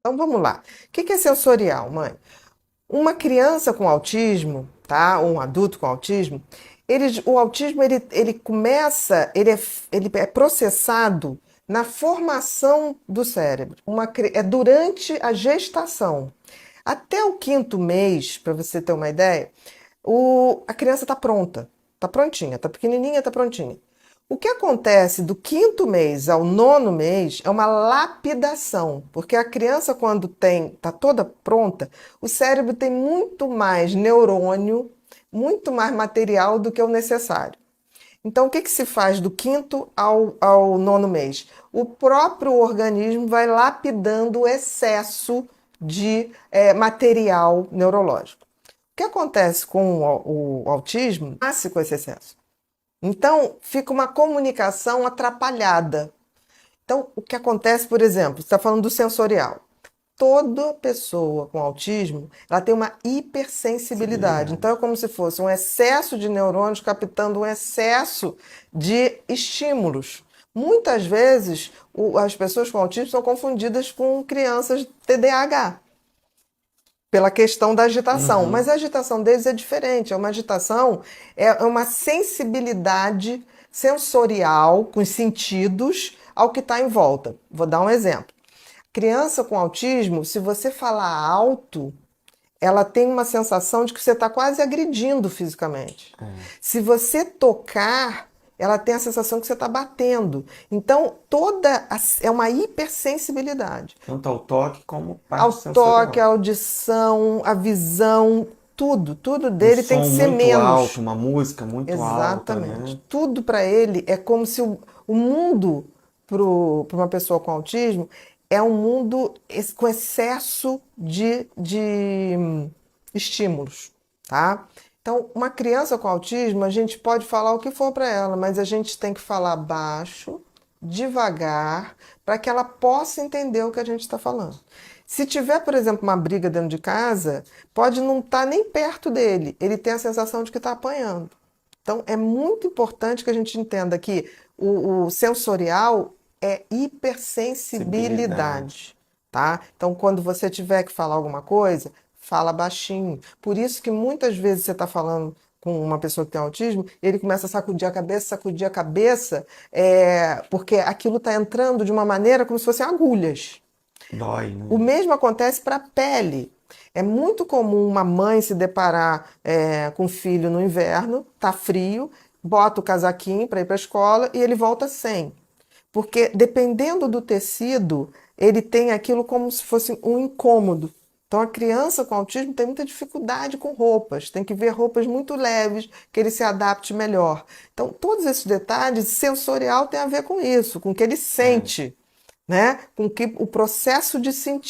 Então vamos lá. O que é sensorial, mãe? Uma criança com autismo, tá? Ou um adulto com autismo, o autismo ele começa, ele é processado na formação do cérebro. É durante a gestação. Até o quinto mês, para você ter uma ideia, a criança está pronta, está prontinha, está pequenininha, está prontinha. O que acontece do quinto mês ao nono mês é uma lapidação, porque a criança, quando está toda pronta, o cérebro tem muito mais neurônio, muito mais material do que o necessário. Então, o que se faz do quinto ao nono mês? O próprio organismo vai lapidando o excesso de material neurológico. O que acontece com o autismo? Nasce com esse excesso. Então, fica uma comunicação atrapalhada. Então, o que acontece, por exemplo, você está falando do sensorial. Toda pessoa com autismo, ela tem uma hipersensibilidade. Então, é como se fosse um excesso de neurônios captando um excesso de estímulos. Muitas vezes, as pessoas com autismo são confundidas com crianças TDAH pela questão da agitação. Mas Uhum. a agitação deles é diferente, é uma agitação, é uma sensibilidade sensorial, com os sentidos, ao que está em volta. Vou dar um exemplo. Criança com autismo, se você falar alto, ela tem uma sensação de que você está quase agredindo fisicamente. É. Se você tocar, ela tem a sensação que você está batendo. Então, é uma hipersensibilidade. Tanto ao toque como Ao parte toque, a sensorial. audição, a visão, tudo Um dele tem que som ser muito alto, menos. uma música muito alta, Exatamente. né? Tudo para ele é como se o mundo, para uma pessoa com autismo, é um mundo com excesso de estímulos, tá? Então, uma criança com autismo, a gente pode falar o que for para ela, mas a gente tem que falar baixo, devagar, para que ela possa entender o que a gente está falando. Se tiver, por exemplo, uma briga dentro de casa, pode não estar nem perto dele, ele tem a sensação de que está apanhando. Então, é muito importante que a gente entenda que o sensorial é Sensibilidade. hipersensibilidade, tá? Então, quando você tiver que falar alguma coisa, fala baixinho. Por isso que muitas vezes você está falando com uma pessoa que tem autismo, ele começa a sacudir a cabeça, porque aquilo está entrando de uma maneira como se fossem agulhas. Dói, O né? mesmo acontece para a pele. É muito comum uma mãe se deparar com o filho no inverno, tá frio, bota o casaquinho para ir para a escola e ele volta sem. Porque dependendo do tecido, ele tem aquilo como se fosse um incômodo. Então a criança com autismo tem muita dificuldade com roupas, tem que ver roupas muito leves, que ele se adapte melhor. Então todos esses detalhes, sensorial tem a ver com isso, com o que ele É. sente, né? Com que o processo de sentir.